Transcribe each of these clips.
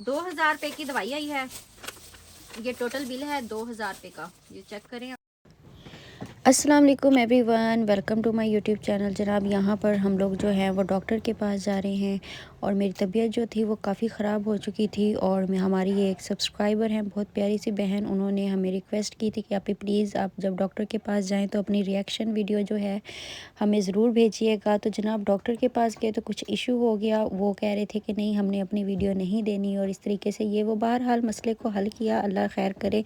2000 रुपए की दवाई आई है। ये टोटल बिल है 2000 रुपए का, ये चेक करें। अस्सलाम वालेकुम everyone, welcome to my YouTube channel. जनाब यहाँ पर हम लोग जो हैं वो डॉक्टर के पास जा रहे हैं और मेरी तबीयत जो थी वो काफ़ी ख़राब हो चुकी थी। और मैं हमारी ये एक सब्सक्राइबर हैं, बहुत प्यारी सी बहन, उन्होंने हमें रिक्वेस्ट की थी कि आप प्लीज़ आप जब डॉक्टर के पास जाएँ तो अपनी रिएक्शन वीडियो जो है हमें ज़रूर भेजिएगा। तो जनाब डॉक्टर के पास गए तो कुछ इशू हो गया, वो कह रहे थे कि नहीं हमने अपनी वीडियो नहीं देनी, और इस तरीके से ये वो बहरहाल मसले को हल किया, अल्लाह खैर करे।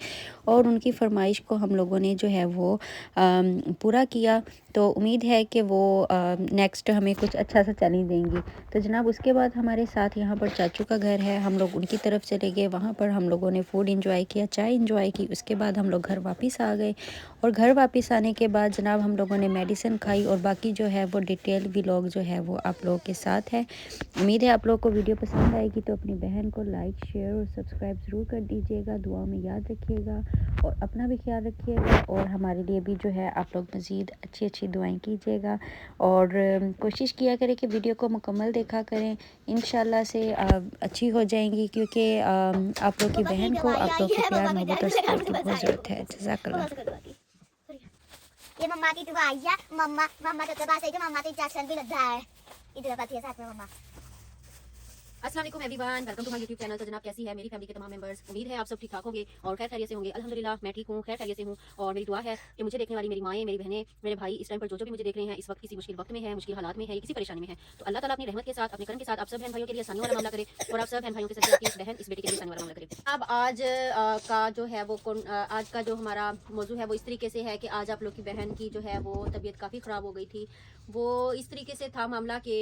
और उनकी फरमाइश को हम लोगों ने जो है वो पूरा किया। तो उम्मीद है कि वो नेक्स्ट हमें कुछ अच्छा सा चैलेंज देंगी। तो जनाब उसके बाद हमारे साथ यहाँ पर चाचू का घर है, हम लोग उनकी तरफ चले गए। वहाँ पर हम लोगों ने फूड इंजॉय किया, चाय इंजॉय की। उसके बाद हम लोग घर वापस आ गए और घर वापस आने के बाद जनाब हम लोगों ने मेडिसिन खाई, और बाकी जो है वो डिटेल व्लॉग जो है वो आप लोगों के साथ है। उम्मीद है आप लोगों को वीडियो पसंद आएगी। तो अपनी बहन को लाइक शेयर और सब्सक्राइब ज़रूर कर दीजिएगा, दुआ में याद रखिएगा और अपना भी ख्याल रखिएगा। और हमारे लिए भी जो है आप लोग मज़ीद अच्छी अच्छी दुआएं कीजिएगा और कोशिश किया करें कि वीडियो को मुकम्मल देखा करें। इंशाल्लाह से अच्छी हो जाएंगी, क्योंकि आप लोग की बहन को आप लोग के प्यार मोहब्बत और सपोर्ट की बहुत ज़रूरत है। जज़ाकल्लाह। ये मम्मा की दुआ आई है। मम्मा मम्मा तो पास है कि मम्मा तो इंजेक्शन भी लग रहा है। इधर पाती है साथ में मम्मा। अस्सलाम वालेकुम everyone, welcome to my YouTube channel. तो जनाब कैसी है मेरी फैमिली के तमाम मेंबर्स, उम्मीद है आप सब ठीक ठाक होंगे और खैर खैरियत से होंगे। अल्हम्दुलिल्लाह मैं ठीक हूँ, खैर खैरियत से हूँ। और मेरी दुआ है कि मुझे देखने वाली मेरी माएँ, मेरी बहनें, मेरे भाई इस टाइम पर जो भी मुझे देख रहे हैं, इस वक्त किसी मुश्किल वक्त में है, मुश्किल हालात में है, किसी परेशानी में है, तो अल्लाह ताला अपनी रहमत के साथ, अपने करम के साथ आप सब बहन भाइयों के लिए आसानी वाला मामला करे और आप सब बहन भाइयों के साथ आपकी इस बहन इस बेटी के लिए आसानी वाला मामला करे। अब आज का जो है वो आज का जो हमारा मौजू है वो इस तरीके से है कि आज आप लोग की बहन की जो है वो तबीयत काफ़ी ख़राब हो गई थी। वो इस तरीके से था मामला कि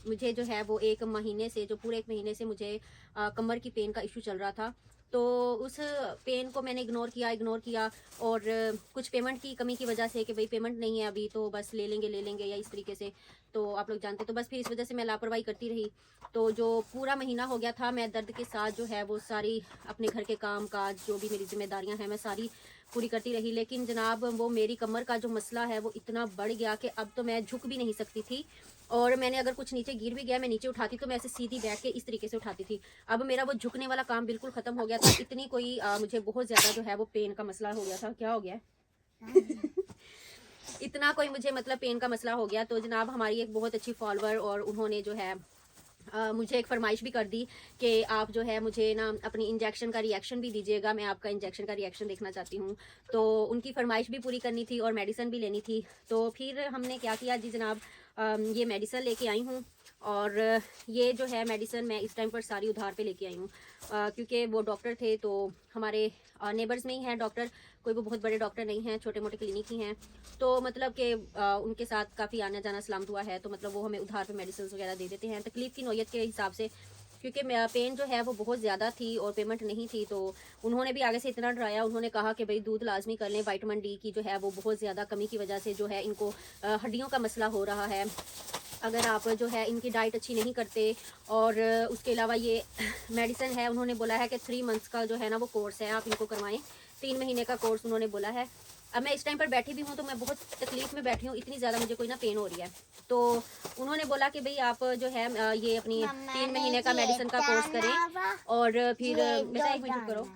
मुझे जो है वो एक महीने से, जो पूरे 1 महीने से मुझे कमर की पेन का इशू चल रहा था। तो उस पेन को मैंने इग्नोर किया और कुछ पेमेंट की कमी की वजह से कि भाई पेमेंट नहीं है अभी तो बस ले लेंगे या इस तरीके से, तो आप लोग जानते, तो बस फिर इस वजह से मैं लापरवाही करती रही। तो जो पूरा महीना हो गया था मैं दर्द के साथ जो है वो सारी अपने घर के काम काज जो भी मेरी जिम्मेदारियां हैं मैं सारी पूरी करती रही। लेकिन जनाब वो मेरी कमर का जो मसला है वो इतना बढ़ गया कि अब तो मैं झुक भी नहीं सकती थी, और मैंने अगर कुछ नीचे गिर भी गया, मैं नीचे उठाती तो मैं ऐसे सीधी बैठ के इस तरीके से उठाती थी। अब मेरा वो झुकने वाला काम बिल्कुल ख़त्म हो गया था। इतनी कोई मुझे बहुत ज़्यादा जो है वो पेन का मसला हो गया था। क्या हो गया है? इतना कोई मुझे मतलब पेन का मसला हो गया। तो जनाब हमारी एक बहुत अच्छी फॉलोअर, और उन्होंने जो है मुझे एक फरमाइश भी कर दी कि आप जो है मुझे ना अपनी इंजेक्शन का रिएक्शन भी दीजिएगा, मैं आपका इंजेक्शन का रिएक्शन देखना चाहती हूँ। तो उनकी फरमाइश भी पूरी करनी थी और मेडिसिन भी लेनी थी। तो फिर हमने क्या किया जी जनाब, ये मेडिसिन लेके आई हूँ, और ये जो है मेडिसिन मैं इस टाइम पर सारी उधार पे लेके आई हूँ, क्योंकि वो डॉक्टर थे तो हमारे नेबर्स में ही हैं डॉक्टर, कोई वो बहुत बड़े डॉक्टर नहीं हैं, छोटे मोटे क्लिनिक ही हैं। तो मतलब कि उनके साथ काफ़ी आना जाना सलाम हुआ है, तो मतलब वो हमें उधार पे मेडिसिन वगैरह दे देते हैं तकलीफ़ की नौयत के हिसाब से, क्योंकि पेन जो है वो बहुत ज़्यादा थी और पेमेंट नहीं थी। तो उन्होंने भी आगे से इतना डराया, उन्होंने कहा कि भाई दूध लाजमी कर लें, विटामिन डी की जो है वो बहुत ज़्यादा कमी की वजह से जो है इनको हड्डियों का मसला हो रहा है। अगर आप जो है इनकी डाइट अच्छी नहीं करते, और उसके अलावा ये मेडिसिन है, उन्होंने बोला है कि 3 मंथ्स का जो है ना वो कोर्स है, आप इनको करवाएं, 3 महीने का कोर्स उन्होंने बोला है। अब मैं इस टाइम पर बैठी भी हूँ तो मैं बहुत तकलीफ़ में बैठी हूँ, इतनी ज़्यादा मुझे कोई ना पेन हो रही है। तो उन्होंने बोला कि भाई आप जो है ये अपनी 3 महीने का मेडिसिन का कोर्स करें, और फिर बेटा 1 मिनट करो,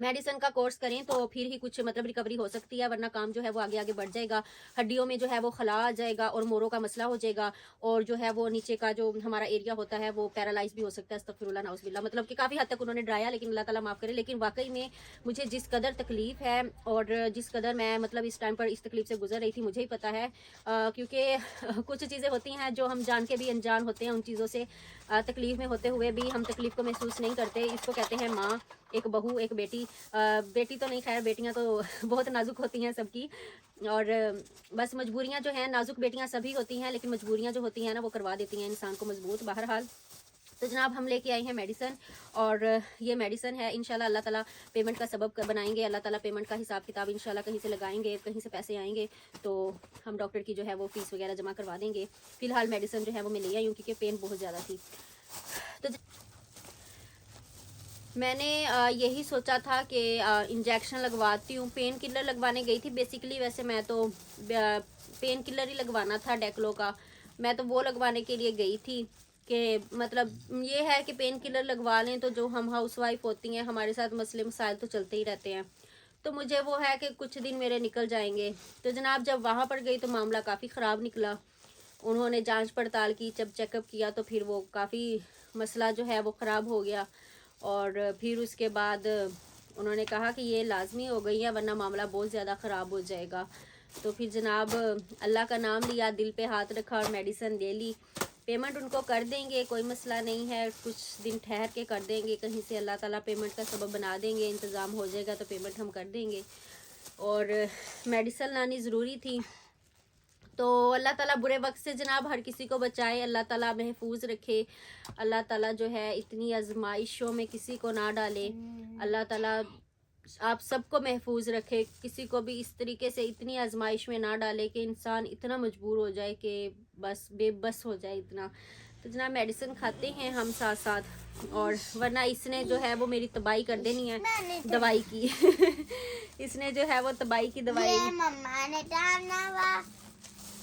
मेडिसिन का कोर्स करें तो फिर ही कुछ मतलब रिकवरी हो सकती है, वरना काम जो है वो आगे आगे बढ़ जाएगा, हड्डियों में जो है वो खला आ जाएगा और मोरों का मसला हो जाएगा, और जो है वो नीचे का जो हमारा एरिया होता है वो पैरालाइज भी हो सकता है। अस्तगफिरुल्लाह नाउज़ुबिल्लाह, मतलब कि काफ़ी हद तक उन्होंने डराया, लेकिन अल्लाह ताला माफ़ करे। लेकिन वाकई में मुझे जिस कदर तकलीफ़ है और जिस कदर मैं मतलब इस टाइम पर इस तकलीफ़ से गुजर रही थी, मुझे ही पता है, क्योंकि कुछ चीज़ें होती हैं जो हम जान के भी अनजान होते हैं, उन चीज़ों से तकलीफ़ में होते हुए भी हम तकलीफ़ को महसूस नहीं करते। इसको कहते हैं माँ, एक बहू, एक बेटी। बेटी तो नहीं, खैर बेटियां तो बहुत नाजुक होती हैं सबकी, और बस मजबूरियां जो हैं, नाजुक बेटियां सभी होती हैं, लेकिन मजबूरियां जो होती हैं ना वो करवा देती हैं इंसान को मजबूत। बहरहाल तो जनाब हम लेके आए हैं मेडिसिन, और ये मेडिसिन है इंशाल्लाह अल्लाह ताला पेमेंट का सबब बनाएंगे, अल्लाह ताला पेमेंट का हिसाब किताब इंशाल्लाह कहीं से लगाएंगे, कहीं से पैसे आएंगे तो हम डॉक्टर की जो है वो फ़ीस वगैरह जमा करवा देंगे। फ़िलहाल मेडिसिन जो है वो मैं ले आई हूँ क्योंकि पेन बहुत ज़्यादा थी। तो मैंने यही सोचा था कि इंजेक्शन लगवाती हूँ, पेन किलर लगवाने गई थी बेसिकली, वैसे मैं तो पेन किलर ही लगवाना था डेक्लो का, मैं तो वो लगवाने के लिए गई थी। कि मतलब ये है कि पेन किलर लगवा लें तो जो हम हाउसवाइफ होती हैं हमारे साथ मसले मसाइल तो चलते ही रहते हैं। तो मुझे वो है कि कुछ दिन मेरे निकल जाएंगे। तो जनाब जब वहाँ पर गई तो मामला काफ़ी ख़राब निकला। उन्होंने जांच पड़ताल की, जब चेकअप किया तो फिर वो काफ़ी मसला जो है वो ख़राब हो गया। और फिर उसके बाद उन्होंने कहा कि ये लाजमी हो गई है वरना मामला बहुत ज़्यादा ख़राब हो जाएगा। तो फिर जनाब अल्लाह का नाम लिया, दिल पे हाथ रखा और मेडिसिन ले ली। पेमेंट उनको कर देंगे, कोई मसला नहीं है, कुछ दिन ठहर के कर देंगे, कहीं से अल्लाह ताला पेमेंट का सबब बना देंगे, इंतज़ाम हो जाएगा तो पेमेंट हम कर देंगे। और मेडिसिन लानी ज़रूरी थी। तो अल्लाह ताला बुरे वक्त से जनाब हर किसी को बचाए, अल्लाह ताला महफूज रखे, अल्लाह ताला जो है इतनी आजमाइशों में किसी को ना डाले, अल्लाह ताला आप सबको महफूज रखे, किसी को भी इस तरीके से इतनी आजमाइश में ना डाले कि इंसान इतना मजबूर हो जाए कि बस बेबस हो जाए इतना। तो जनाब मेडिसिन खाते हैं हम साथ साथ, और वरना इसने जो है वो मेरी तबाही कर देनी है दवाई की इसने जो है वो तबाही की दवाई। ये मम्मा ने डालना हुआ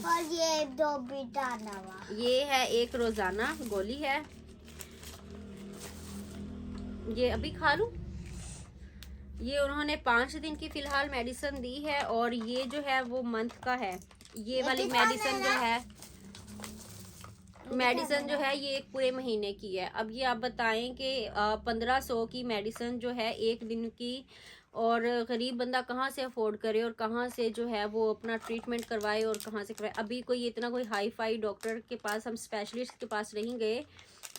और ये 2 भी डालना हुआ। ये है एक रोजाना गोली है, ये अभी खा लूं। ये उन्होंने 5 दिन की फिलहाल मेडिसिन दी है और ये जो है वो मंथ का है। ये वाली मेडिसिन जो है ये 1 पूरे महीने की है। अब ये आप बताएं कि 1500 की मेडिसिन जो है 1 दिन की, और गरीब बंदा कहाँ से अफोर्ड करे और कहाँ से जो है वो अपना ट्रीटमेंट करवाए और कहाँ से करवाए। अभी कोई इतना कोई हाई फाई डॉक्टर के पास, हम स्पेशलिस्ट के पास नहीं गए,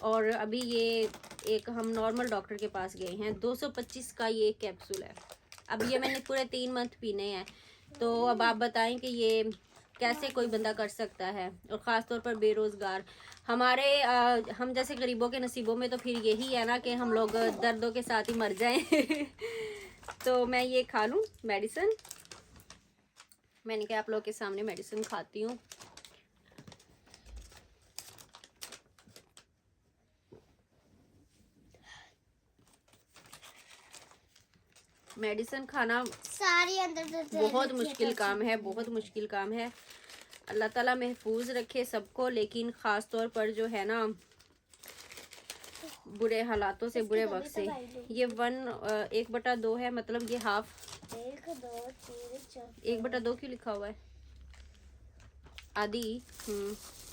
और अभी ये एक हम नॉर्मल डॉक्टर के पास गए हैं। 225 का ये कैप्सूल है। अब ये मैंने पूरे 3 मंथ पीने हैं। तो अब आप बताएं कि ये कैसे कोई बंदा कर सकता है, और ख़ास तौर पर बेरोज़गार हमारे हम जैसे गरीबों के नसीबों में तो फिर यही है ना कि हम लोग दर्दों के साथ ही मर जाएं तो मैं ये खा लूँ मेडिसिन। मैंने कहा आप लोग के सामने मेडिसिन खाती हूँ। मेडिसिन खाना सारी अंदर बहुत मुश्किल काम है, बहुत मुश्किल काम है। अल्लाह ताला महफूज रखे सबको, लेकिन ख़ास तौर पर जो है ना बुरे हालातों से, बुरे वक्त से। ये 1/2 है, मतलब ये हाफ 1 2 3 4 1/2 क्यों लिखा हुआ है, आधी।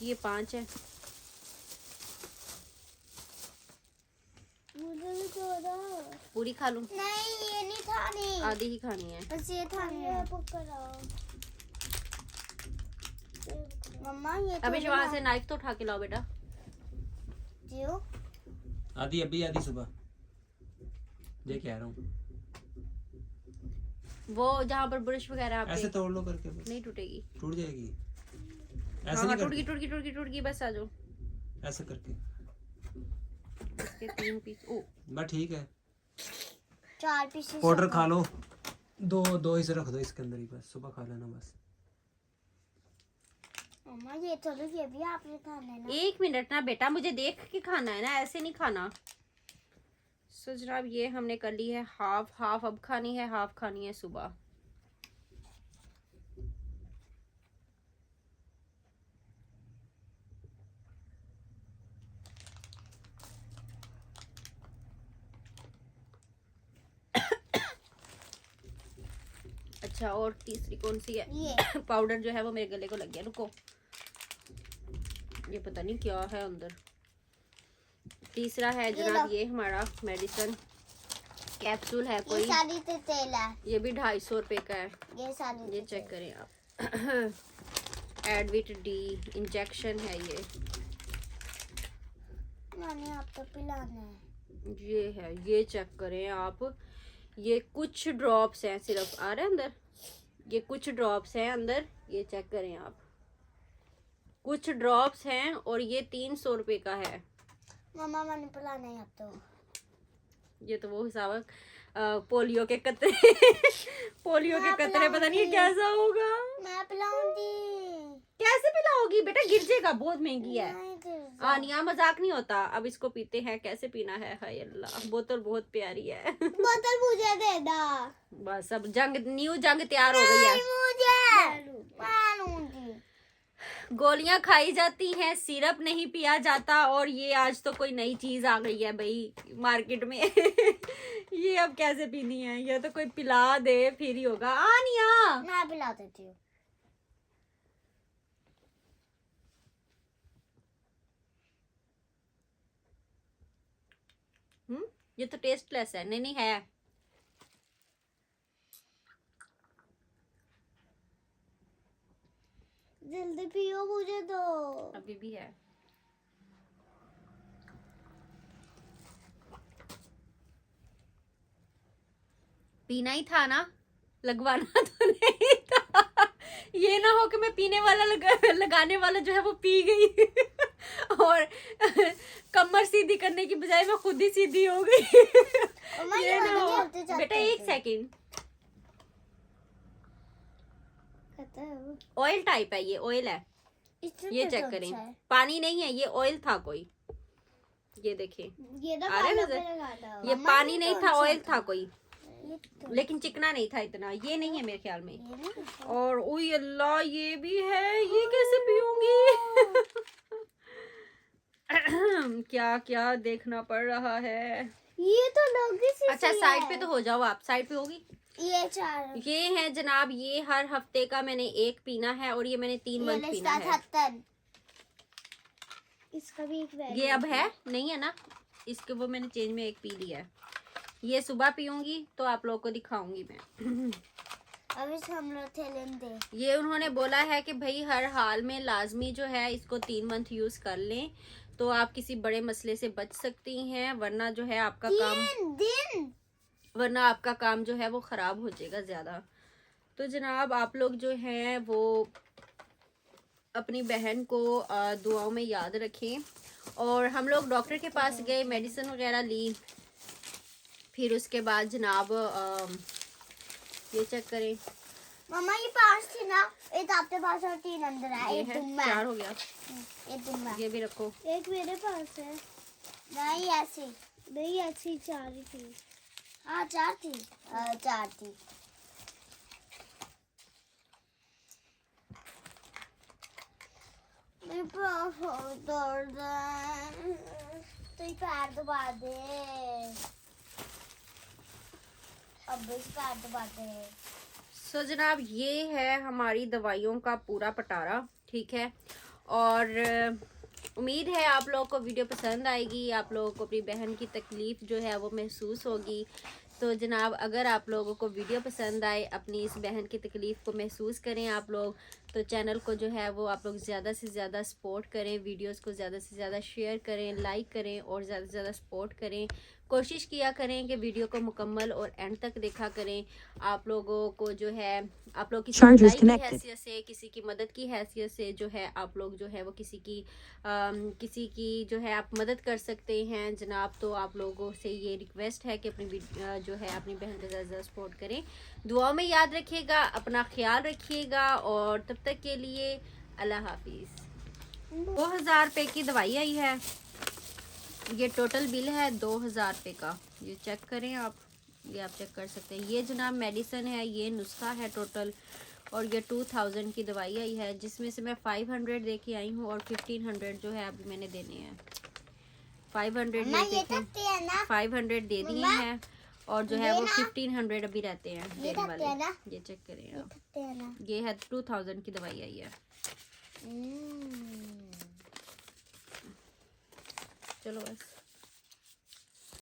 ये 5 है। पूरी खा लूं? नहीं ये नहीं खानी, आधी ही खानी है। बस ये खानी है। मम्मा ये अभी वहाँ से नाइफ तो उठा के लाओ बेटा। क्यों? आधी अभी आधी सुबह, ये कह रहा हूँ। वो जहाँ पर ब्रश वगैरह आप ऐसे तोड़ लो करके, बस नहीं टूटेगी। टूट जाएगी। ऐसे हाँ नहीं टूट गई, करके, टूट गई बस आ जाओ। ऐसे करके इसके 3 पीस। ओ बस ठीक है। 4 पीसेस पाउडर खा लो, दो ही से रख दो इसके अंदर ही, बस सुबह खा लेना बस। मम्मा ये चलो, ये भी आपने खाना है ना। 1 मिनट ना बेटा, मुझे देख के खाना है ना, ऐसे नहीं खाना। सो जनाब ये हमने कर ली है हाफ अब खानी है, हाफ खानी है सुबह। अच्छा, और तीसरी कौन सी है? ये पाउडर जो है वो मेरे गले को लग गया, रुको। ये पता नहीं क्या है अंदर। तीसरा है जनाब ये हमारा मेडिसिन कैप्सूल है कोई। ये सारी तो तेल है, ये भी 250 रुपए का है। ये सारी ये चेक करें आप एडविट डी इंजेक्शन है ये। मैंने आप तो पिलाना है। ये है, ये चेक करें आप। ये कुछ ड्रॉप्स हैं, सिर्फ आ रहे हैं अंदर। ये कुछ ड्रॉप्स हैं अंदर, ये चेक करें आप। कुछ ड्रॉप्स हैं और ये 300 रुपए का है। मम्मा मैंने पिलाना है अब तो। ये तो वो हिसाब है पोलियो के कतरे पोलियो के कतरे पता नहीं कैसा होगा। मैं पिलाऊंगी। कैसे पिलाओगी बेटा, गिर जाएगा, बहुत महंगी है। नहीं गिर जा। आनिया मजाक नहीं होता। अब इसको पीते हैं, कैसे पीना है। हाय अल्लाह, बोतल बहुत प्यारी है बोतल मुझे दे दो। बस अब न्यू जंग तैयार हो गई है। मुझे मैं लूंगी। गोलियां खाई जाती हैं, सिरप नहीं पिया जाता, और ये आज तो कोई नई चीज आ गई है भाई मार्केट में। ये अब कैसे पीनी है? ये तो कोई पिला दे फिर ही होगा। आनिया मैं पिला देती हूँ। ये तो टेस्टलेस है। नहीं नहीं है। जल्दी पियो, मुझे दो। अभी भी है। पीना ही था ना, लगवाना तो नहीं था। ये ना हो कि मैं पीने वाला लगाने वाला जो है वो पी गई और कमर सीधी करने की बजाय मैं खुद ही सीधी हो गई। ये ना हो। बेटा एक सेकंड, ऑयल टाइप है, ये ऑयल है। ये चेक करें, पानी नहीं है, ये ऑयल था कोई। ये देखिए, ये ना आ रहा है बालों नजर? पे लगाता हूँ। ये मम्मा, पानी ये नहीं कौन था, सा ऑयल था कोई, ये तो- लेकिन चिकना नहीं था इतना। ये नहीं है मेरे ख्याल में। ये नहीं? और ओए अल्लाह, ये भी है। ये कैसे पीऊंगी? क्या क्या देखना पड़ रहा है। ये तो लगी सी अच्छा सी साइड है। पे तो हो जाओ आप, साइड पे होगी। ये 4 ये है जनाब, ये हर हफ्ते का मैंने एक पीना है, और ये मैंने 3 मंथ पीना है। 77 इसका भी एक ये अब है नहीं है ना, इसके वो मैंने चेंज में एक पी लिया है। ये सुबह पीऊंगी तो आप लोगों को दिखाऊंगी मैं। अभी से हम लोग थे लेंदे। ये उन्होंने बोला है कि भाई हर हाल में लाजमी जो है इसको 3 मंथ यूज कर लें, तो आप किसी बड़े मसले से बच सकती हैं, वरना जो है आपका काम वरना आपका काम जो है वो खराब हो जाएगा ज्यादा। तो जनाब आप लोग जो हैं वो अपनी बहन को दुआओं में याद रखें। और हम लोग डॉक्टर के पास गए, मेडिसिन वगैरह ली, फिर उसके बाद जनाब ये चेक करें। मम्मा ये 5 थी ना, एक आपके पास और 3 अंदर है। ये एक है, तुम्बा 4 हो गया। एक तुम्बा ये भी रखो। एक मेरे पास है। नहीं ऐसी नहीं, ऐसी 4 ही थी। हाँ 4 थी। 4 थी। मेरे पास बहुत दर्द है, तो ये पैर दबा दे। अब इस पैर दबा दे। सो जनाब ये है हमारी दवाइयों का पूरा पटारा, ठीक है। और उम्मीद है आप लोगों को वीडियो पसंद आएगी, आप लोगों को अपनी बहन की तकलीफ़ जो है वो महसूस होगी। तो जनाब अगर आप लोगों को वीडियो पसंद आए, अपनी इस बहन की तकलीफ़ को महसूस करें आप लोग, तो चैनल को जो है वो आप लोग ज़्यादा से ज़्यादा सपोर्ट करें, वीडियोस को ज़्यादा से ज़्यादा शेयर करें, लाइक करें और ज़्यादा से ज़्यादा सपोर्ट करें। कोशिश किया करें कि वीडियो को मुकम्मल और एंड तक देखा करें। आप लोगों को जो है, आप लोग किसी भलाई की हैसियत से, किसी की मदद की हैसियत से जो है आप लोग जो है वो किसी की जो है आप मदद कर सकते हैं जनाब। तो आप लोगों से ये रिक्वेस्ट है कि अपनी जो है अपनी बहन को ज़्यादा सपोर्ट करें, दुआओं में याद रखिएगा, अपना ख्याल रखिएगा, और तब तक के लिए अल्लाह हाफिज़। 2000 रुपये की दवाई आई है, ये टोटल बिल है 2000 रुपये का। ये चेक करें आप, ये आप चेक कर सकते हैं। ये जनाब मेडिसिन है, ये नुस्खा है टोटल, और ये 2000 की दवाई आई है, जिसमें से मैं 500 दे के आई हूँ और 1500 जो है अभी मैंने देने हैं। 500 500 दे दिए हैं, और जो है वो 1500 अभी रहते हैं देने वाले। ये चेक करें आप, ये है 2000 की दवाई आई है। चलो बस।